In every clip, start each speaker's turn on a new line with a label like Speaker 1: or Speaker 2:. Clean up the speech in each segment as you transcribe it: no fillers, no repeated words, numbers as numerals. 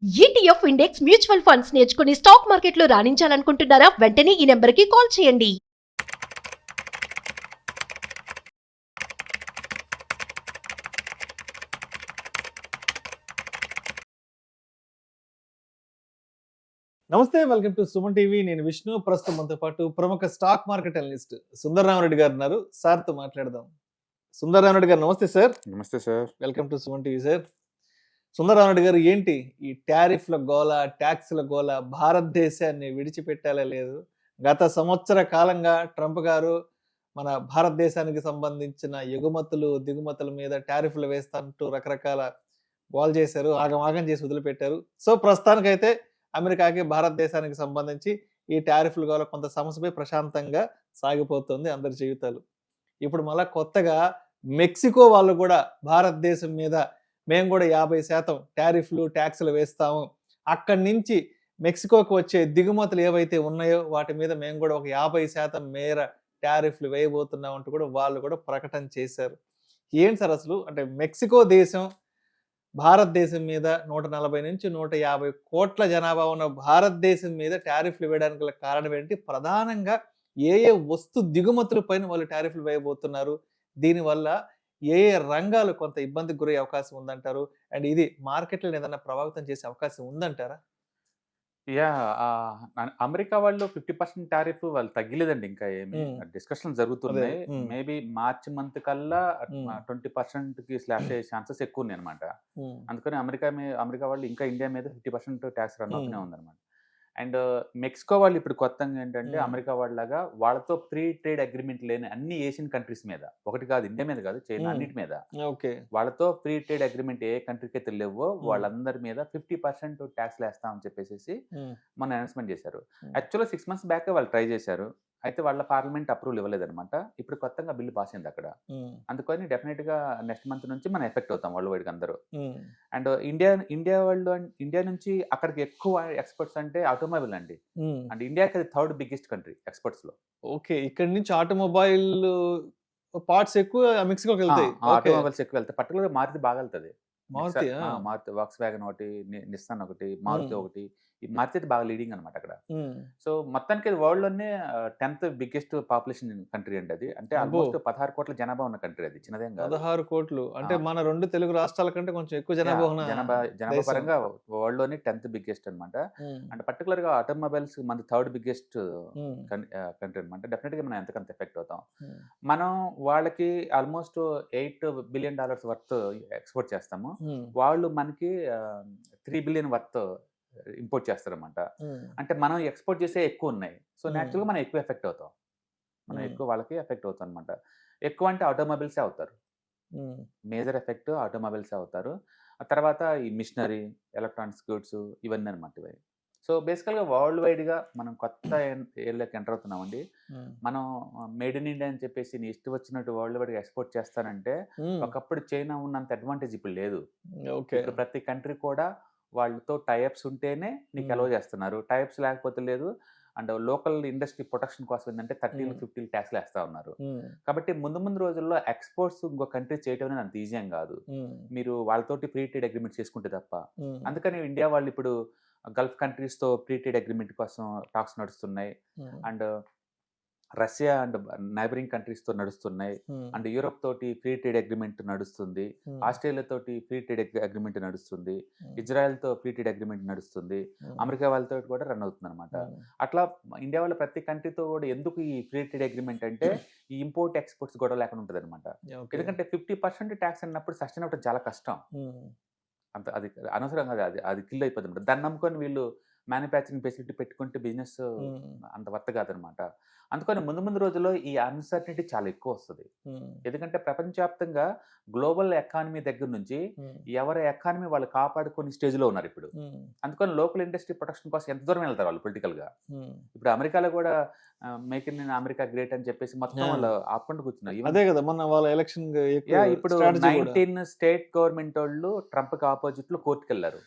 Speaker 1: ETF index mutual funds నేర్చుకుని stock మార్కెట్లో రాణించాలనుకుంటున్నారా? వెంటనే ఈ నెంబర్కి కాల్ చేయండి.
Speaker 2: నమస్తే, వెల్కమ్ టు సుమన్ టీవీ. నేను విష్ణు. ప్రస్తుతం మనతో పాటు ప్రముఖ స్టాక్ మార్కెట్ అనలిస్ట్ సుందరరామరెడ్డి గారు ఉన్నారు. సార్తో మాట్లాడదాం. సుందరరామరెడ్డి గారు నమస్తే సార్.
Speaker 3: నమస్తే sir.
Speaker 2: Welcome to Suman TV sir. Sundararamareddy గారు, ఏంటి ఈ టారిఫ్ల గోల, ట్యాక్స్ల గోల? భారతదేశాన్ని విడిచిపెట్టాలే లేదు. గత సంవత్సర కాలంగా ట్రంప్ గారు మన భారతదేశానికి సంబంధించిన ఎగుమతులు దిగుమతుల మీద టారిఫ్లు వేస్తాంటూ రకరకాల గోల్ చేశారు, ఆగం చేసి వదిలిపెట్టారు. సో ప్రస్తుతానికైతే అమెరికాకి భారతదేశానికి సంబంధించి ఈ టారిఫ్లు గోల కొంత సమస్యపై ప్రశాంతంగా సాగిపోతుంది అందరి జీవితాలు. ఇప్పుడు మళ్ళా కొత్తగా మెక్సికో వాళ్ళు కూడా భారతదేశం మీద మేము కూడా 50% టారిఫ్లు ట్యాక్స్లు వేస్తాము, అక్కడి నుంచి మెక్సికోకి వచ్చే దిగుమతులు ఏవైతే ఉన్నాయో వాటి మీద మేము కూడా ఒక 50% మేర టారిఫ్లు వేయబోతున్నాం అంటూ కూడా వాళ్ళు కూడా ప్రకటన చేశారు. ఏంటి సార్ అసలు, అంటే మెక్సికో దేశం భారతదేశం మీద 140 నుంచి 150 కోట్ల జనాభా ఉన్న భారతదేశం మీద టారిఫ్లు వేయడానికి గల కారణం ఏంటి? ప్రధానంగా ఏ వస్తు దిగుమతుల పైన వాళ్ళు టారిఫ్లు వేయబోతున్నారు? దీనివల్ల ఏ రంగాలు కొంత ఇబ్బందికి గురయ్యే అవకాశం ఉందంటారు? అండ్ ఇది మార్కెట్లను ఏదైనా ప్రభావితం చేసే అవకాశం ఉందంటారా?
Speaker 3: అమెరికా వాళ్ళు 50% టారిఫ్ వాళ్ళు తగ్గిలేదండి. ఇంకా ఏమి డిస్కషన్ జరుగుతున్నాయి. మేబీ మార్చి మంత్ కల్లా 20% స్లాష్ అయ్యే ఛాన్సెస్ ఎక్కువ ఉన్నాయి అనమాట. అందుకని అమెరికా వాళ్ళు ఇంకా ఇండియా మీద 50% ట్యాక్స్ రన్ అవుతూనే ఉందన్నమాట. అండ్ మెక్సికో వాళ్ళు ఇప్పుడు కొత్తగా ఏంటంటే అమెరికా వాళ్ళలాగా వాళ్ళతో ఫ్రీ ట్రేడ్ అగ్రిమెంట్ లేని అన్ని ఏషియన్ కంట్రీస్ మీద, ఒకటి కాదు, ఇండియా మీద కాదు, చైనా అన్నిటి మీద వాళ్ళతో ఫ్రీ ట్రేడ్ అగ్రిమెంట్ ఏ కంట్రీకి అయితే లేవో వాళ్ళందరి మీద 50% ట్యాక్స్ వేస్తామని చెప్పేసి మొన్న అనౌన్స్మెంట్ చేశారు. యాక్చువల్గా 6 months బ్యాక్ వాళ్ళు ట్రై చేశారు, అయితే వాళ్ళ పార్లమెంట్ అప్రూవల్ ఇవ్వలేదన్నమాట. ఇప్పుడు కొత్తగా బిల్లు పాస్ అయింది అక్కడ. అందుకని డెఫినెట్ గా నెక్స్ట్ మంత్ నుంచి మనం ఎఫెక్ట్ అవుతాం వరల్డ్ వైడ్ అందరూ. అండ్ ఇండియా నుంచి అక్కడికి ఎక్కువ ఎక్స్పోర్ట్స్ అంటే ఆటోమొబైల్ అండి. అండ్ ఇండియాకి అది 3rd బిగ్గెస్ట్ కంట్రీ ఎక్స్పోర్ట్స్ లో.
Speaker 2: ఓకే, ఇక్కడ నుంచి ఆటోమొబైల్ పార్ట్స్ ఎక్కువ మెక్సికోకి వెళ్తాయి.
Speaker 3: ఆటోమొబైల్స్ ఎక్కువ వెళ్తాయి. పర్టికులర్ మారుతి బాగా వెళ్తుంది. మారుతి, వాక్స్ వ్యాగన్ ఒకటి, నిస్సాన్ ఒకటి, మారుతి ఒకటి. ఈ మారుతి అయితే బాగా లీడింగ్ అనమాట అక్కడ. సో మొత్తానికి వరల్డ్ లోనే 10th బిగ్గెస్ట్ పాపులేషన్ కంట్రీ అండి అది. అంటే ఆల్మోస్ట్ 16 కోట్ల జనాభా ఉన్న కంట్రీ అది, చిన్నదేం కాదు.
Speaker 2: 16 కోట్లు అంటే మన 2 తెలుగు రాష్ట్రాల కంటే కొంచెం ఎక్కువ జనాభా
Speaker 3: పరంగా వరల్డ్ లోనే 10th బిగ్గెస్ట్ అనమాట. అంటే పర్టికులర్ గా ఆటోమొబైల్స్ మన 3rd బిగ్గెస్ట్ కంట్రీ అనమాట. డెఫినెట్ గా మనం ఎంతకంత ఎఫెక్ట్ అవుతాం. మనం వాళ్ళకి ఆల్మోస్ట్ $8 బిలియన్ వర్త్ ఎక్స్పోర్ట్ చేస్తాము, వాళ్ళు మనకి 3 బిలియన్ వర్త్ ఇంపోర్ట్ చేస్తారన్నమాట. అంటే మనం ఎక్స్పోర్ట్ చేసే ఎక్కువ ఉన్నాయి. సో న్యాచురల్గా మనం ఎక్కువ ఎఫెక్ట్ అవుతాం, మనం ఎక్కువ వాళ్ళకి ఎఫెక్ట్ అవుతాం అనమాట. ఎక్కువ అంటే ఆటోమొబైల్సే అవుతారు, మేజర్ ఎఫెక్ట్ ఆటోమొబైల్సే అవుతారు. ఆ తర్వాత ఈ మిషనరీ, ఎలక్ట్రానిక్స్ గూడ్స్ ఇవన్నీ అనమాట ఇవి. సో బేసికల్గా వరల్డ్ వైడ్గా మనం కొత్త ఏరియాలోకి ఎంటర్ అవుతున్నామండి. మనం మేడ్ ఇన్ ఇండియా అని చెప్పేసి నీ ఇష్టం వచ్చినట్టు వరల్డ్ వైడ్గా ఎక్స్పోర్ట్ చేస్తానంటే ఒకప్పుడు చైనా ఉన్నంత అడ్వాంటేజ్ ఇప్పుడు లేదు. ఇప్పుడు ప్రతి కంట్రీ కూడా వాళ్ళతో టైఅప్స్ ఉంటేనే నీకు అలౌ చేస్తున్నారు, టైఅప్స్ లేకపోతే లేదు. అండ్ లోకల్ ఇండస్ట్రీ ప్రొటెక్షన్ కోసం ఏంటంటే 30-50 ట్యాక్స్లు వేస్తా ఉన్నారు. కాబట్టి ముందు రోజుల్లో ఎక్స్పోర్ట్స్ ఇంకో కంట్రీ చేయడం అనేది అంత ఈజీ ఏం కాదు, మీరు వాళ్ళతోటి ఫ్రీ ట్రేడ్ అగ్రిమెంట్ చేసుకుంటే తప్ప. అందుకని ఇండియా వాళ్ళు ఇప్పుడు గల్ఫ్ కంట్రీస్ తో ఫ్రీ ట్రేడ్ అగ్రిమెంట్ కోసం టాక్స్ నడుస్తున్నాయి. And Russia and neighbouring countries తో నడుస్తున్నాయి. అండ్ యూరోప్ తోటి ఫ్రీ ట్రేడ్ అగ్రిమెంట్ నడుస్తుంది, ఆస్ట్రేలియా తోటి ఫ్రీ ట్రేడ్ అగ్రిమెంట్ నడుస్తుంది, ఇజ్రాయెల్ తో ఫ్రీ ట్రేడ్ అగ్రిమెంట్ నడుస్తుంది, అమెరికా వాళ్ళతో కూడా రన్ అవుతుంది అనమాట. అట్లా ఇండియా వాళ్ళ ప్రతి కంట్రీతో కూడా ఎందుకు ఈ ఫ్రీ ట్రేడ్ అగ్రిమెంట్ అంటే ఈ ఇంపోర్ట్ ఎక్స్పోర్ట్స్ గొడవ లేకుండా ఉంటుంది అనమాట. ఎందుకంటే 50% ట్యాక్స్ అన్నప్పుడు సస్టైన్ అవ్వడం చాలా కష్టం, అంత అది అనవసరం కదా, అది కిల్ అయిపోతుంది. దాన్ని నమ్ముకొని వీళ్ళు మ్యానుఫ్యాక్చరింగ్ ఫెసిలిటీ పెట్టుకుంటే బిజినెస్ అంత వర్త్ కాదనమాట. అందుకని ముందు రోజుల్లో ఈ అన్సర్టనిటీ చాలా ఎక్కువ వస్తుంది. ఎందుకంటే ప్రపంచవ్యాప్తంగా గ్లోబల్ ఎకానమీ దగ్గర నుంచి ఎవరి ఎకానమీ వాళ్ళు కాపాడుకునే స్టేజ్ లో ఉన్నారు ఇప్పుడు. అందుకని లోకల్ ఇండస్ట్రీ ప్రొటెక్షన్ కోసం ఎంత దూరం వెళ్తారు వాళ్ళు పొలిటికల్ గా. ఇప్పుడు అమెరికాలో కూడా మేక్ ఇన్ అమెరికా గ్రేట్ అని చెప్పేసి మొత్తం వాళ్ళు ఆపుకుంటూ కూర్చున్నారు. ఇప్పుడు 19 స్టేట్ గవర్నమెంట్ వాళ్ళు ట్రంప్ కి ఆపోజిట్ లో కోర్టుకు వెళ్ళారు.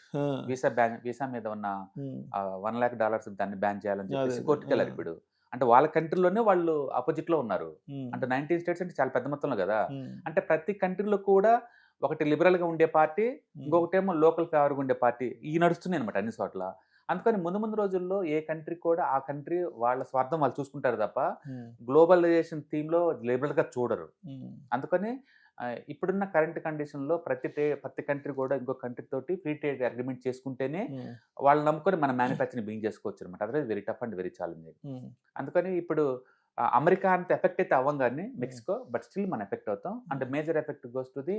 Speaker 3: వీసా మీద ఉన్న $1 lakh దాన్ని బ్యాన్ చేయాలని చెప్పేసి కోర్టుకు వెళ్ళారు. ఇప్పుడు అంటే వాళ్ళ కంట్రీలోనే వాళ్ళు ఆపోజిట్ లో ఉన్నారు. అంటే 19 స్టేట్స్ అంటే చాలా పెద్ద మొత్తంలో కదా. అంటే ప్రతి కంట్రీలో కూడా ఒకటి లిబరల్ గా ఉండే పార్టీ, ఇంకొకటేమో లోకల్ ఫేవర్గా ఉండే పార్టీ, ఈ నడుస్తున్నాయి అనమాట అన్ని చోట్ల. అందుకని ముందు ముందు రోజుల్లో ఏ కంట్రీ కూడా ఆ కంట్రీ వాళ్ళ స్వార్థం వాళ్ళు చూసుకుంటారు తప్ప గ్లోబలైజేషన్ థీమ్ లో లిబరల్ గా చూడరు. అందుకని ఇప్పుడున్న కరెంట్ కండిషన్ లో ప్రతి కంట్రీ కూడా ఇంకో కంట్రీ తోటి ఫ్రీ ట్రేడ్ అగ్రిమెంట్ చేసుకుంటేనే వాళ్ళు నమ్ముకొని మన మ్యానుఫ్యాక్చరింగ్ బిగింగ్ చేసుకోవచ్చు అనమాట. Otherwise very tough and very challenging. అందుకని ఇప్పుడు అమెరికా అంత ఎఫెక్ట్ అయితే అవ్వం కానీ మెక్సికో, బట్ స్టిల్ మనం ఎఫెక్ట్ అవుతాం. And major effect goes to the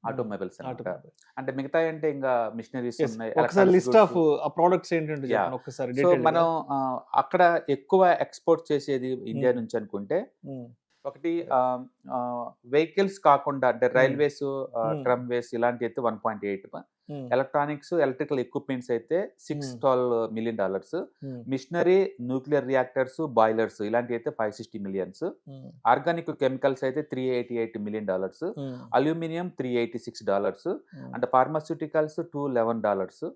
Speaker 3: automobiles అనమాట. అంటే మిగతా అంటే ఇంకా మిషనరీస్ ఉన్నాయి.
Speaker 2: లిస్ట్ ఆఫ్ ప్రొడక్ట్స్ ఏంటంటే
Speaker 3: సో మనం అక్కడ ఎక్కువ ఎక్స్పోర్ట్ చేసేది ఇండియా నుంచి అనుకుంటే, ఒకటి వెహికల్స్ కాకుండా అంటే రైల్వేస్, ట్రమ్వేస్ ఇలాంటి అయితే 1.8, ఎలక్ట్రానిక్స్, ఎలక్ట్రికల్ ఎక్విప్మెంట్స్ అయితే $612 million, machinery, nuclear reactors, boilers ఇలాంటి అయితే $560 million, ఆర్గానిక్ కెమికల్స్ అయితే $388 million, aluminium $386, and pharmaceuticals $211,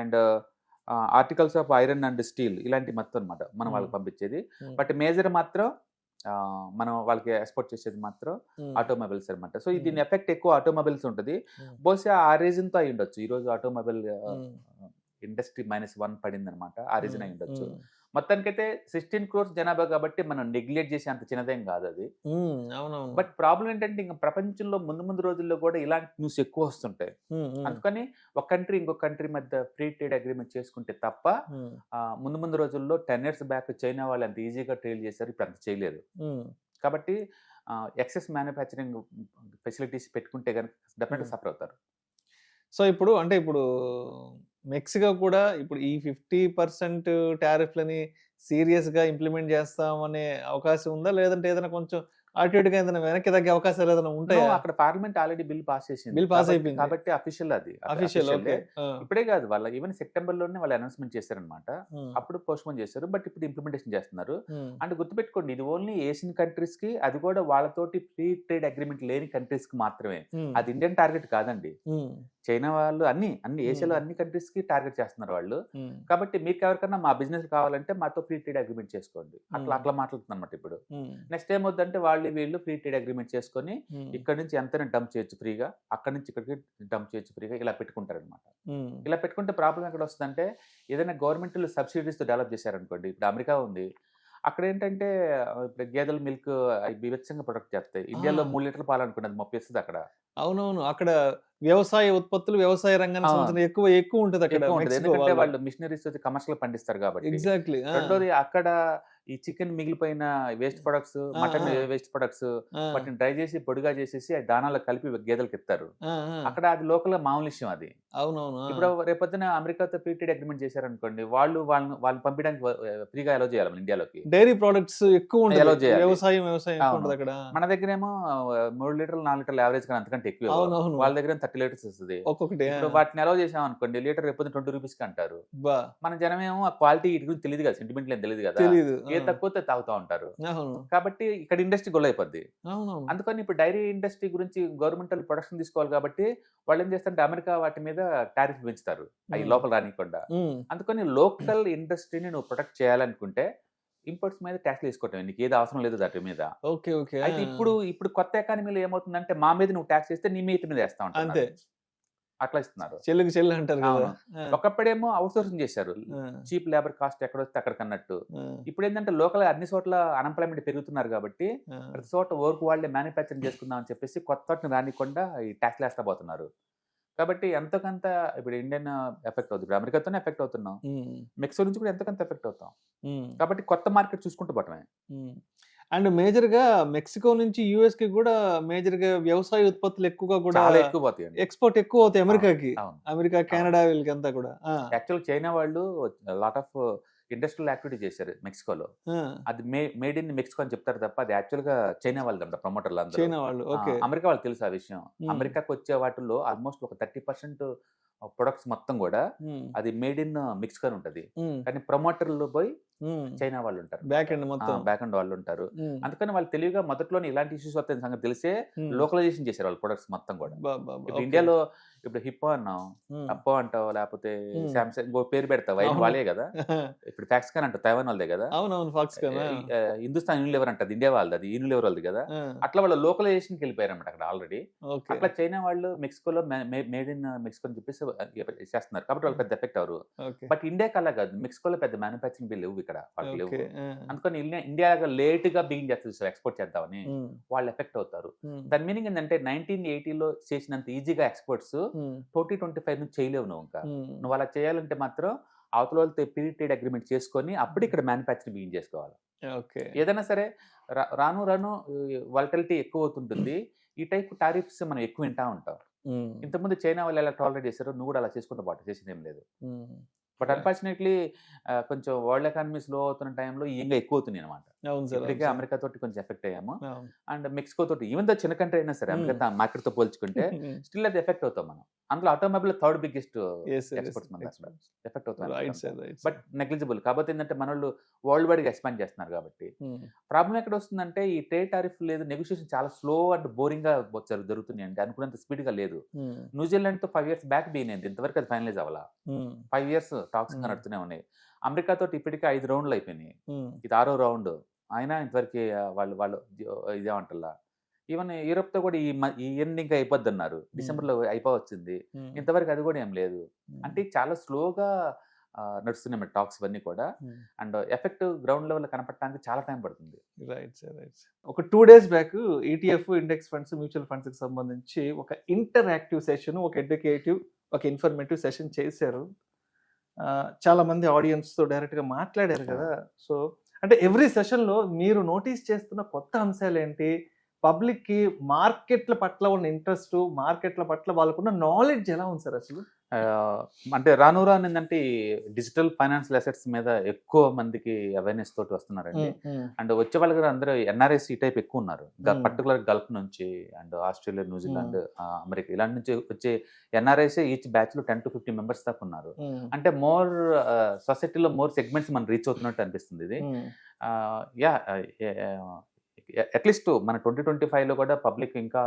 Speaker 3: and articles of iron and steel ఇలాంటి మొత్తం అనమాట మనం వాళ్ళకి పంపించేది. బట్ మేజర్ మాత్రం మనం వాళ్ళకి ఎక్స్పోర్ట్ చేసేది మాత్రం ఆటోమొబైల్స్ అనమాట. సో దీని ఎఫెక్ట్ ఎక్కువ ఆటోమొబైల్స్ ఉంటుంది. బహుశా ఆ రీజన్ తో అయి ఉండొచ్చు ఈ రోజు ఆటోమొబైల్ ఇండస్ట్రీ -1 పడింది అనమాట. ఆ రీజన్ అయి ఉండొచ్చు. మొత్తానికైతే 16 crores జనాభా కాబట్టి మనం నెగ్లెక్ట్ చేసే అంత చిన్నదేం కాదు అది. బట్ ప్రాబ్లం ఏంటంటే ఇంకా ప్రపంచంలో ముందు రోజుల్లో కూడా ఇలాంటి న్యూస్ ఎక్కువ వస్తుంటాయి. అందుకని ఒక కంట్రీ ఇంకొక కంట్రీ మధ్య ఫ్రీ ట్రేడ్ అగ్రిమెంట్ చేసుకుంటే తప్ప ముందు రోజుల్లో 10 years బ్యాక్ చైనా వాళ్ళు అంత ఈజీగా ట్రేడ్ చేశారు, ఇప్పుడు అంత చేయలేదు. కాబట్టి ఎక్సెస్ మ్యానుఫ్యాక్చరింగ్ ఫెసిలిటీస్ పెట్టుకుంటే కనుక డెఫినెట్గా సఫర్ అవుతారు.
Speaker 2: సో ఇప్పుడు మెక్సికో కూడా ఇప్పుడు ఈ 50% టారిఫ్లని సీరియస్ గా ఇంప్లిమెంట్ చేస్తామనే అవకాశం ఉందా, లేదంటే ఏదైనా కొంచెం అటు ఇటుగా ఏదైనా వెనక్కి తగ్గే అవకాశాలు ఏదైనా ఉంటాయా?
Speaker 3: అక్కడ పార్లమెంట్ ఆల్రెడీ బిల్ పాస్ చేసింది.
Speaker 2: బిల్ పాస్ అయిపోయింది
Speaker 3: కాబట్టి అఫీషియల్ అది
Speaker 2: అఫీషియల్.
Speaker 3: ఇప్పుడే కాదు, వాళ్ళ ఈవెన్ సెప్టెంబర్ లోనే వాళ్ళు అనౌన్స్మెంట్ చేశారనమాట. అప్పుడు పోస్ట్పోన్ చేశారు, బట్ ఇప్పుడు ఇంప్లిమెంటేషన్ చేస్తున్నారు. అంటే గుర్తుపెట్టుకోండి, ఇది ఓన్లీ ఏషియన్ కంట్రీస్ కి, అది కూడా వాళ్ళతోటి ఫ్రీ ట్రేడ్ అగ్రిమెంట్ లేని కంట్రీస్ కి మాత్రమే. అది ఇండియన్ టార్గెట్ కాదండి. చైనా వాళ్ళు అన్ని ఏషియాలో అన్ని కంట్రీస్ కి టార్గెట్ చేస్తున్నారు వాళ్ళు. కాబట్టి మీకు ఎవరికన్నా మా బిజినెస్ కావాలంటే మాతో ఫ్రీ ట్రేడ్ అగ్రిమెంట్ చేసుకోండి, అట్లా మాట్లాడుతుంది అనమాట. ఇప్పుడు నెక్స్ట్ ఏమవుతుందంటే వీళ్ళు ఫ్రీ ట్రేడ్ అగ్రిమెంట్ చేసుకొని ఇక్కడ నుంచి ఎంతైనా డంప్ చేయొచ్చు ఫ్రీగా, అక్కడ నుంచి ఇక్కడికి డంప్ చేయొచ్చు ఫ్రీగా, ఇలా పెట్టుకుంటారు అనమాట. ఇలా పెట్టుకుంటే ప్రాబ్లం ఎక్కడ వస్తుందంటే, ఏదైనా గవర్నమెంట్ సబ్సిడీస్ తో డెవలప్ చేశారనుకోండి, ఇప్పుడు అమెరికా ఉంది, అక్కడ ఏంటంటే ఇప్పుడు గేదెల మిల్క్ బీభత్సంగా ప్రొడక్ట్ చేస్తాయి. ఇండియాలో 3 లీటర్ల పాలు అనుకున్నది 30 ఇస్తుంది అక్కడ.
Speaker 2: అవునవును, అక్కడ వ్యవసాయ ఉత్పత్తులు, వ్యవసాయ రంగానికి ఎక్కువ ఉంటుంది అక్కడ.
Speaker 3: ఎందుకంటే వాళ్ళు మిషనరీస్ కమర్షియల్ పండిస్తారు కాబట్టి.
Speaker 2: ఎగ్జాక్ట్లీ.
Speaker 3: రెండోది అక్కడ ఈ చికెన్ మిగిలిపోయిన waste products, mutton waste products వాటిని డ్రై చేసి పొడిగా చేసేసి దానాల్లో కలిపి గేదెలకు ఇస్తారు. అక్కడ అది లోకల్ మామూలు విషయం అది.
Speaker 2: అవునవును.
Speaker 3: ఇప్పుడు రేపొద్దున అమెరికాతో ఫ్రీ ట్రేడ్ అగ్రిమెంట్ చేశారనుకోండి, వాళ్ళని పంపించడానికి ఫ్రీగా అలో చేయాలి ఇండియాలోకి.
Speaker 2: డైరీ ప్రొడక్ట్స్ ఎక్కువ
Speaker 3: అలో చేయాలి.
Speaker 2: వ్యవసాయం
Speaker 3: అక్కడ. మన దగ్గర ఏమో 3 లీటర్లు 4 లీటర్లు యావరేజ్ కానీ అంతకంటే ఎక్కువ. వాళ్ళ దగ్గర 30 లీటర్స్ వస్తుంది ఒక్కొక్కటి. వాటిని అలో చేసాం అనుకోండి, లీటర్ రేపు 20 rupees కి అంటారు. మన జనం ఏమో ఆ క్వాలిటీ ఇటు గురించి తెలియదు కదా, సెంటిమెంట్ ఏం తెలియదు కదా, ఏ తక్కువ తాగుతూ ఉంటారు. కాబట్టి ఇక్కడ ఇండస్ట్రీ గొల్ల అయిపోద్ది. అందుకని ఇప్పుడు డైరీ ఇండస్ట్రీ గురించి గవర్నమెంట్ ప్రొడక్షన్ తీసుకోవాలి కాబట్టి వాళ్ళు ఏం చేస్తారంటే అమెరికా వాటి మీద టారిఫ్ పెంచుతారు, అవి లోపల రానికుండా. అందుకని లోకల్ ఇండస్ట్రీని నువ్వు ప్రొటెక్ట్ చేయాలనుకుంటే ఇంపోర్ట్స్ మీద ట్యాక్స్ వేసుకోవటం, నీకు ఏది అవసరం లేదు దాటి మీద. అయితే ఇప్పుడు కొత్త ఎకానమీలో ఏమవుతుందంటే, మా మీద నువ్వు ట్యాక్స్ వేస్తే నీ మీద వేస్తా ఉంటావు, అట్లా ఇస్తున్నారు.
Speaker 2: చెల్లు అంటారు.
Speaker 3: ఒకప్పుడేమో అవుట్ సోర్సింగ్ చేశారు, చీప్ లేబర్ కాస్ట్ ఎక్కడ వస్తే అక్కడికి అన్నట్టు. ఇప్పుడు ఏంటంటే లోకల్ అన్ని చోట్ల అన్ఎంప్లాయ్మెంట్ పెరుగుతున్నారు కాబట్టి ప్రతి చోట వర్క్ వాళ్ళే మ్యానుఫ్యాక్చరింగ్ చేసుకుందాం అని చెప్పేసి కొత్త వాటిని రానికుండా ఈ ట్యాక్స్ వేస్తా పోతున్నారు. కాబట్టి ఎంతకంత ఇప్పుడు ఇండియన్ ఎఫెక్ట్ అవుతుంది, ఇప్పుడు అమెరికాతోనే ఎఫెక్ట్ అవుతున్నాం, మెక్సికో నుంచి కూడా ఎంతకంత ఎఫెక్ట్ అవుతాం. కాబట్టి కొత్త మార్కెట్ చూసుకుంటూ పోవటమే.
Speaker 2: అండ్ మేజర్ గా మెక్సికో నుంచి యుఎస్ కి కూడా మేజర్ గా వ్యవసాయ ఉత్పత్తులు ఎక్కువగా కూడా
Speaker 3: ఎక్కువ పోతాయి,
Speaker 2: ఎక్స్పోర్ట్ ఎక్కువ అవుతాయి అమెరికాకి. అమెరికా, కెనడా వీళ్ళకి అంతా కూడా.
Speaker 3: యాక్చువల్ చైనా వాళ్ళు లాట్ ఆఫ్ ఇండస్ట్రియల్ యాక్టివిటీ చేశారు మెక్సికోలో. అది మేడ్ ఇన్ మెక్సికో అని చెప్తారు తప్ప అది యాక్చువల్ గా చైనా వాళ్ళంట ప్రమోటర్లు అందరూ. అమెరికా వాళ్ళు తెలుసు ఆ విషయం. అమెరికాకి వచ్చే వాటిల్లో ఆల్మోస్ట్ ఒక 30% ప్రొడక్ట్స్ మొత్తం కూడా అది మేడ్ ఇన్ మెక్సికో ఉంటది, కానీ ప్రమోటర్లు పోయి చైనా వాళ్ళు ఉంటారు,
Speaker 2: బ్యాక్ ఎండ్ మొత్తం
Speaker 3: బ్యాక్ అండ్ వాళ్ళు ఉంటారు. అందుకని వాళ్ళు తెలివిగా మొదట్లోనే ఇలాంటి ఇష్యూస్ వస్తాయని సంగతి తెలిసే లోకలైజేషన్ చేశారు వాళ్ళ ప్రొడక్ట్స్ మొత్తం కూడా. ఇప్పుడు ఇండియాలో ఇప్పుడు హిప్పో అన్నాం, అప్పో అంటావు, లేకపోతే సామ్సంగ్ ఇంకో పేరు పెడతావు, అయిన వాళ్ళే కదా. ఇప్పుడు ఫ్యాక్స్కాన్ అంటావు, తైవాన్ వాళ్ళదే కదా. హిందుస్థాన్ యూనిలివర్ అంటది, ఇండియా వాళ్ళది, అది యూనిలివర్ వాళ్ళది కదా. అట్లా వాళ్ళు లోకలైజేషన్కి వెళ్ళిపోయారు అన్నమాట అక్కడ ఆల్రెడీ. అట్లా చైనా వాళ్ళు మెక్సికోలో మేడ్ ఇన్ మెక్సికో అని చెప్పేసి చేస్తున్నారు, కాబట్టి వాళ్ళు పెద్ద ఎఫెక్ట్ అవరు. బట్ ఇండియాకి అలా కాదు, మెక్సికోలో పెద్ద మ్యానుఫ్యాక్చరింగ్ బిల్ లేవు ఇక్కడ, వాళ్ళకి లేవు. అందుకని ఇండియా లేట్ గా బిగిన్ చేస్తారు ఎక్స్పోర్ట్ చేద్దామని, వాళ్ళు ఎఫెక్ట్ అవుతారు. దాని మీనింగ్ ఏంటంటే 1980లో చేసినంత ఈజీగా ఎక్స్పోర్ట్స్ 2025 నుంచి చేయలేవు నువ్వు. ఇంకా నువ్వు అలా చేయాలంటే మాత్రం అవతల వాళ్ళతో పీరియడ్ ట్రేడ్ అగ్రిమెంట్ చేసుకొని అప్పుడు ఇక్కడ మ్యానుఫ్యాక్చరింగ్ బిగిన్ చేసుకోవాలి. ఏదైనా సరే రాను రాను వాలటిలిటీ ఎక్కువ అవుతుంటుంది. ఈ టైప్ టారిఫ్స్ మనం ఎక్కువ వింటా ఉంటాం. ఇంతకుముందు చైనా వాళ్ళు ఎలా టాలరేట్ చేశారో నువ్వు కూడా అలా చేసుకుంటూ పాటు చేసింది ఏం లేదు. బట్ అన్ఫార్చునేట్లీ కొంచెం వరల్డ్ ఎకానమీ స్లో అవుతున్న టైంలో ఇంకా ఎక్కువ అవుతున్నాయి అనమాట. ఇప్పటికే అమెరికా తోటి కొంచెం ఎఫెక్ట్ అయ్యాము, అండ్ మెక్సికో తోటి, ఈవెన్ దో చిన్న కంట్రీ అయినా సరే అమెరికా మార్కెట్ తో పోల్చుకుంటే స్టిల్ అది ఎఫెక్ట్ అవుతాం మనం. అందులో ఆటోమొబైల్ థర్డ్ బిగ్గెస్ట్ ఎక్స్పోర్ట్స్ మన ఎఫెక్ట్ అవుతుంది, బట్ నెగ్లిజిబుల్. కాబట్టి ఏంటంటే మన వాళ్ళు వరల్డ్ వైడ్ గా ఎక్స్పాండ్ చేస్తున్నారు కాబట్టి. ప్రాబ్లం ఎక్కడ వస్తుందంటే ఈ ట్రేడ్ టారిఫ్ లేదు, నెగోషియేషన్ చాలా స్లో అండ్ బోరింగ్ గా జరుగుతున్నాయి, అంటే అనుకున్నంత స్పీడ్ గా లేదు. న్యూజిలాండ్ తో 5 years బ్యాక్ బీన్ అయింది, ఇంతవరకు అది ఫైనలైజ్ అవ్వాలా. 5 years టాక్స్ గా నడుతూనే ఉన్నాయి. అమెరికా తోటి ఇప్పటికే 5 రౌండ్లు అయిపోయినాయి, ఇది 6వ రౌండ్. అయినా ఇంతవరకు వాళ్ళు ఇదేమంటారా. ఈవెన్ యూరోప్ తో కూడా ఈ ఎండ్ ఇంకా అయిపోద్ది అన్నారు, డిసెంబర్ లో అయిపోవచ్చింది, ఇంతవరకు అది కూడా ఏం లేదు. అంటే చాలా స్లోగా నడుస్తున్నాయి టాక్స్ ఇవన్నీ కూడా, అండ్ ఎఫెక్ట్ గ్రౌండ్ లెవెల్ కనపడటానికి చాలా టైం పడుతుంది.
Speaker 2: Right sir, right sir. ఒక 2 days back ETF index funds, mutual funds కి సంబంధించి ఒక ఇంటరాక్టివ్ సెషన్, ఒక ఎడ్యుకేటివ్, ఒక ఇన్ఫర్మేటివ్ సెషన్ చేశారు. చాలా మంది ఆడియన్స్ తో డైరెక్ట్ గా మాట్లాడారు కదా. సో అంటే ఎవ్రీ సెషన్ లో మీరు నోటీస్ చేస్తున్న కొత్త అంశాలు ఏంటి, పబ్లిక్ కి మార్కెట్ల పట్ల ఉన్న ఇంట్రెస్ట్, మార్కెట్ల పట్ల వాళ్ళకున్న నాలెడ్జ్ ఎలా ఉంది సార్ అసలు?
Speaker 3: అంటే రాను రాను ఏంటంటే డిజిటల్ ఫైనాన్షియల్ అసెట్స్ మీద ఎక్కువ మందికి అవేర్నెస్ తోటి వస్తున్నారండి. అండ్ వచ్చే వాళ్ళ దగ్గర అందరూ ఎన్ఆర్ఐస్ ఈ టైప్ ఎక్కువ ఉన్నారు, పర్టికులర్ గల్ఫ్ నుంచి అండ్ ఆస్ట్రేలియా, న్యూజిలాండ్, అమెరికా ఇలాంటి నుంచి వచ్చే ఎన్ఆర్ఐస్ ఈచ్ బ్యాచ్ లో 10 to 15 members దాకా ఉన్నారు. అంటే మోర్ సొసైటీలో మోర్ సెగ్మెంట్స్ మనం రీచ్ అవుతున్నట్టు అనిపిస్తుంది ఇది. అట్లీస్ట్ మన 2025లో కూడా పబ్లిక్ ఇంకా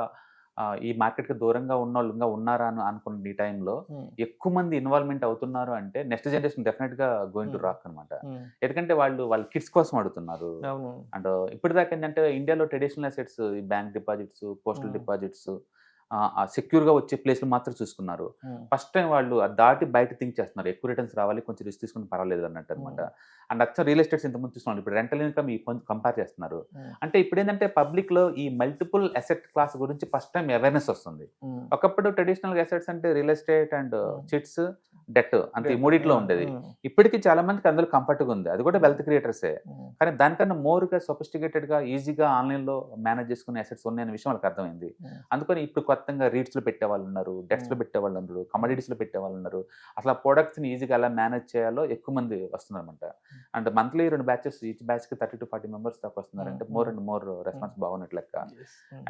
Speaker 3: ఈ మార్కెట్ కి దూరంగా ఉన్న వాళ్ళు ఇంకా ఉన్నారా అని అనుకున్న ఈ టైంలో ఎక్కువ మంది ఇన్వాల్వ్మెంట్ అవుతున్నారు అంటే నెక్స్ట్ జనరేషన్ డెఫినెట్ గా గోయింగ్ టు రాక్ అనమాట. ఎందుకంటే వాళ్ళ కిడ్స్ కోసం అడుగుతున్నారు. అండ్ ఇప్పటిదాకా ఏంటంటే ఇండియాలో ట్రెడిషనల్ అసెట్స్, ఈ bank deposits, postal deposits, secure గా వచ్చే ప్లేస్లు మాత్రం చూసుకున్నారు. ఫస్ట్ టైం వాళ్ళు దాటి బయట థింక్ చేస్తున్నారు, ఎక్కువ రిటర్న్స్ రావాలి, కొంచెం రిస్క్ తీసుకుని పర్వాలేదు అన్నట్టు అనమాట. అండ్ అచ్చం రియల్ ఎస్టేట్స్ ఇంతకుముందు చూస్తున్నారు, ఇప్పుడు రెంటల్ ఇన్కమ్ ఈ కంపేర్ చేస్తున్నారు. అంటే ఇప్పుడు ఏంటంటే పబ్లిక్ లో ఈ మల్టిపుల్ అసెట్ క్లాస్ గురించి ఫస్ట్ టైం అవేర్నెస్ వస్తుంది. ఒకప్పుడు ట్రెడిషనల్ అసెట్స్ అంటే real estate and chits, debt అంతే ఈ మూడిట్లో ఉండేది. ఇప్పటికీ చాలా మందికి అందులో కంఫర్ట్ గా ఉంది, అది కూడా వెల్త్ క్రియేటర్సే. కానీ దానికన్నా మోర్ గా సొఫిస్టికేటెడ్ గా ఈజీగా ఆన్లైన్ లో మేనేజ్ చేసుకునే అసెట్స్ ఉన్నాయనే విషయం వాళ్ళకి అర్థమైంది. అందుకని ఇప్పుడు కొత్తగా రీట్స్ లో పెట్టే వాళ్ళు ఉన్నారు, డెట్స్ లో పెట్టే వాళ్ళు ఉన్నారు, కమోడిటీస్ లో పెట్టే వాళ్ళు ఉన్నారు. అసలు ఆ ప్రొడక్ట్స్ ని ఈజీగా ఎలా మేనేజ్ చేయాలో ఎక్కువ మంది వస్తున్నారు అనమాట. And monthly 2 batches, each batch కి 30 to 40 members దాకా వస్తున్నారు. అంటే మోర్ అండ్ మోర్ రెస్పాన్స్ బాగున్నట్లు లెక్క.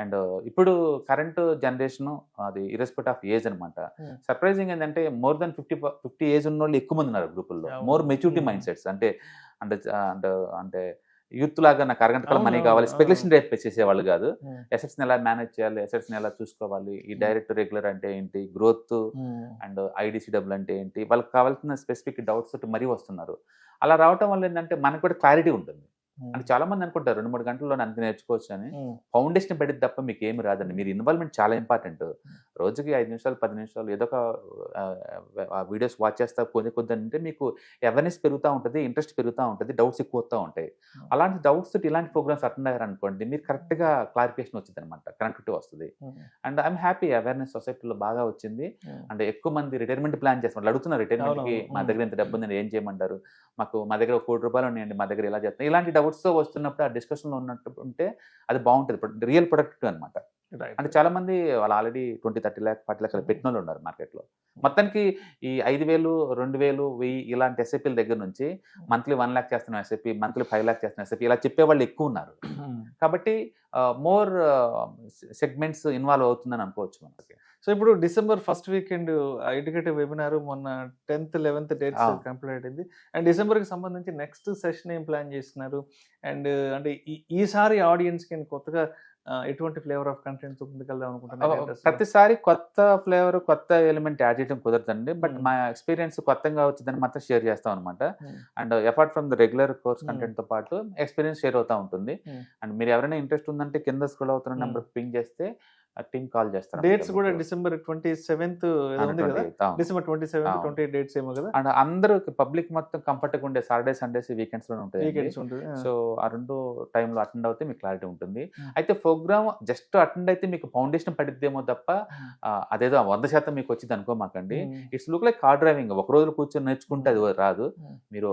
Speaker 3: అండ్ ఇప్పుడు కరెంట్ జనరేషన్ అది ఇర్రెస్పెక్ట్ ఆఫ్ ఏజ్ అనమాట. సర్ప్రైజింగ్ ఏంటంటే మోర్ దెన్ 50 ఏజ్ ఉన్న వాళ్ళు ఎక్కువ మంది ఉన్నారు గ్రూపుల్లో. మోర్ మెచ్యూరిటీ మైండ్ సెట్స్, అంటే అంటే యూత్ లాగా నాకు అరగంటకాల మనీ కావాలి, స్పెక్యులేషన్ రేట్ చేసేవాళ్ళు కాదు. అసెట్స్ ని ఎలా మేనేజ్ చేయాలి, అసెట్స్ ని ఎలా చూసుకోవాలి, ఈ డైరెక్ట్ రెగ్యులర్ అంటే ఏంటి, గ్రోత్ అండ్ IDCW అంటే ఏంటి, వాళ్ళకి కావాల్సిన స్పెసిఫిక్ డౌట్స్ తోటి మరీ వస్తున్నారు. అలా రావటం వల్ల ఏంటంటే మనకు కూడా క్లారిటీ ఉంటుంది. అంటే చాలా మంది అనుకుంటారు 2-3 గంటల్లో అంత నేర్చుకోవచ్చు అని. ఫౌండేషన్ పెడితే తప్ప మీకు ఏమి రాదండి. మీరు ఇన్వాల్వ్మెంట్ చాలా ఇంపార్టెంట్. రోజుకి 5 నిమిషాలు 10 నిమిషాలు ఏదో ఒక వీడియోస్ వాచ్ చేస్తా కొద్ది అంటే మీకు అవేర్నెస్ పెరుగుతూ ఉంటుంది, ఇంట్రెస్ట్ పెరుగుతూ ఉంటుంది, డౌట్స్ ఎక్కువ వస్తూ ఉంటాయి. అలాంటి డౌట్స్ తోటి ఇలాంటి ప్రోగ్రామ్స్ అటెండ్ అయ్యారనుకోండి, మీరు కరెక్ట్గా క్లారిఫికేషన్ వచ్చింది అనమాట, కనెక్టివిటీ వస్తుంది. అండ్ ఐఎమ్ హ్యాపీ అవేర్నెస్ సొసైటీలో బాగా వచ్చింది. అండ్ ఎక్కువ మంది రిటైర్మెంట్ ప్లాన్ చేస్తున్నారు, అడుగుతున్నారు రిటైర్మెంట్కి మా దగ్గర ఎంత డబ్బు ఉంది, ఏం చేయమంటారు, మా దగ్గర 1 కోటి రూపాయలు ఉన్నాయండి, మా దగ్గర ఎలా చేస్తాం, ఇలాంటి డౌట్స్ తో వస్తున్నప్పుడు ఆ డిస్కషన్ లో ఉన్నట్టు ఉంటే అది బాగుంటుంది, రియల్ ప్రొడక్టివ్ అనమాట. అంటే చాలా మంది వాళ్ళు ఆల్రెడీ 20-30 lakh 40 lakh పెట్టిన వాళ్ళు ఉన్నారు మార్కెట్ లో. మొత్తానికి ఈ 5,000, 2,000, 1,000 ఇలాంటి ఎస్ఐపీల దగ్గర నుంచి మంత్లీ 1 lakh చేస్తున్న ఎస్ఐపీ, మంత్లీ 5 lakh చేస్తున్న ఎస్ఐపీ ఇలా చెప్పే వాళ్ళు ఎక్కువ ఉన్నారు. కాబట్టి మోర్ సెగ్మెంట్స్ ఇన్వాల్వ్ అవుతుందని అనుకోవచ్చు మనకి.
Speaker 2: సో ఇప్పుడు December first weekend educative webinar మొన్న 10th 11th డేట్స్ కంప్లీట్ అయింది. అండ్ డిసెంబర్కి సంబంధించి నెక్స్ట్ సెషన్ ఏం ప్లాన్ చేస్తున్నారు? అండ్ అంటే ఈసారి ఆడియన్స్కి కొత్తగా ఎటువంటి ఫ్లేవర్ ఆఫ్ కంటెంట్ ముందుకెళ్దాం అనుకుంటున్నారు?
Speaker 3: ప్రతిసారి కొత్త ఫ్లేవర్ కొత్త ఎలిమెంట్ యాడ్ చేయడం కుదరదండి, బట్ మా ఎక్స్పీరియన్స్ కొత్తగా వచ్చిందని మాత్రం షేర్ చేస్తాం అనమాట. And apart from the regular course content తో పాటు ఎక్స్పీరియన్స్ షేర్ అవుతా ఉంటుంది. అండ్ మీరు ఎవరైనా ఇంట్రెస్ట్ ఉందంటే కింద స్క్రోల్ అవుతున్న నెంబర్ పింగ్ చేస్తే టీమ్ కాల్ చేస్తారు.
Speaker 2: డేట్స్ కూడా డిసెంబర్ 27th ఉంది కదా, డిసెంబర్ 27th 28 డేట్స్ ఏమో కదా.
Speaker 3: అండ్ అందరూ పబ్లిక్ మొత్తం కంఫర్ట్ గా ఉండే సాటర్డే సండేస్ వీకెండ్స్ లో ఉంటాయి. సో ఆ రెండు టైంలో అటెండ్ అవుతే మీకు క్లారిటీ ఉంటుంది. అయితే ప్రోగ్రామ్ జస్ట్ అటెండ్ అయితే మీకు ఫౌండేషన్ పడిద్దేమో తప్ప అదేదో 100% మీకు వచ్చింది అనుకోమాకండి. It's look like car driving. ఒక రోజు కూర్చొని నేర్చుకుంటే అది రాదు. మీరు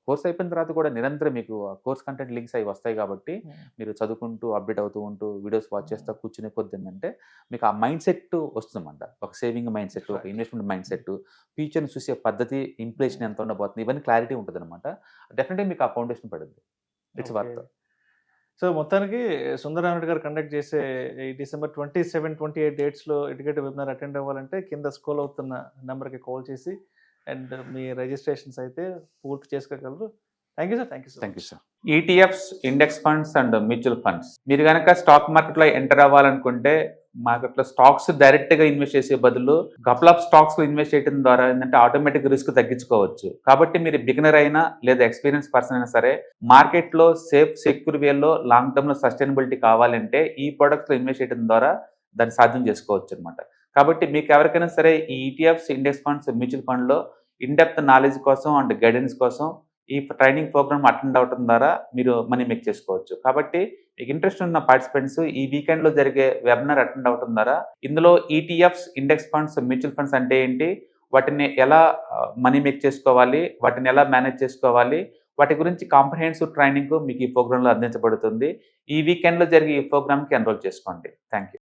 Speaker 3: కోర్స్ అయిపోయిన తర్వాత కూడా నిరంతరం మీకు కోర్స్ కంటెంట్ లింక్స్ అవి వస్తాయి కాబట్టి మీరు చదువుకుంటూ అప్డేట్ అవుతూ ఉంటూ వీడియోస్ వాచ్ చేస్తా కూర్చునే కొద్ది ఏంటంటే మీకు ఆ మైండ్ సెట్ వస్తుందన్నమాట. ఒక సేవింగ్ మైండ్ సెట్, ఒక ఇన్వెస్ట్మెంట్ మైండ్ సెట్, ఫ్యూచర్ని చూసే పద్ధతి, ఇన్ఫ్లేషన్ ఎంత ఉండబోతుంది, ఇవన్నీ క్లారిటీ ఉంటుంది అనమాట. డెఫినెట్గా మీకు ఆ ఫౌండేషన్ పడుతుంది. It's worth.
Speaker 2: సో మొత్తానికి సుందరరామరెడ్డి గారు కండక్ట్ చేసే ఈ డిసెంబర్ 27, 28 డేట్స్లో ఎడ్యుకేటివ్ వెబినార్ అటెండ్ అవ్వాలంటే కింద స్క్రోల్ అవుతున్న నెంబర్కి కాల్ చేసి అండ్ మీ రిజిస్ట్రేషన్స్ అయితే పూర్తి చేసుకోగలరు. Thank you sir.
Speaker 3: Thank you sir. ETFs, index funds and mutual funds మీరు కనుక స్టాక్ మార్కెట్లో ఎంటర్ అవ్వాలనుకుంటే మార్కెట్లో స్టాక్స్ డైరెక్ట్గా ఇన్వెస్ట్ చేసే బదులు కపుల్ ఆఫ్ స్టాక్స్ ఇన్వెస్ట్ చేయడం ద్వారా ఏంటంటే ఆటోమేటిక్ రిస్క్ తగ్గించుకోవచ్చు. కాబట్టి మీరు బిగినర్ అయినా లేదా ఎక్స్పీరియన్స్ పర్సన్ అయినా సరే మార్కెట్లో సేఫ్ సెక్యూర్ వేలో లాంగ్ టర్మ్లో సస్టైనబిలిటీ కావాలంటే ఈ ప్రొడక్ట్స్లో ఇన్వెస్ట్ చేయడం ద్వారా దాన్ని సాధ్యం చేసుకోవచ్చు అనమాట. కాబట్టి మీకు ఎవరికైనా సరే ఈ ఈటీఎఫ్స్, ఇండెక్స్ ఫండ్స్, మ్యూచువల్ ఫండ్లో ఇన్డెప్త్ నాలెడ్జ్ కోసం అండ్ గైడెన్స్ కోసం ఈ ట్రైనింగ్ ప్రోగ్రామ్ అటెండ్ అవడం ద్వారా మీరు మనీ మేక్ చేసుకోవచ్చు. కాబట్టి మీకు ఇంట్రెస్ట్ ఉన్న పార్టిసిపెంట్స్ ఈ వీకెండ్లో జరిగే వెబినార్ అటెండ్ అవడం ద్వారా ఇందులో ETFs, index funds, mutual funds అంటే ఏంటి, వాటిని ఎలా మనీ మేక్ చేసుకోవాలి, వాటిని ఎలా మేనేజ్ చేసుకోవాలి, వాటి గురించి కాంప్రహెన్సివ్ ట్రైనింగ్ మీకు ఈ ప్రోగ్రాంలో అందించబడుతుంది. ఈ వీకెండ్లో జరిగే ఈ ప్రోగ్రామ్కి ఎన్రోల్ చేసుకోండి. Thank you.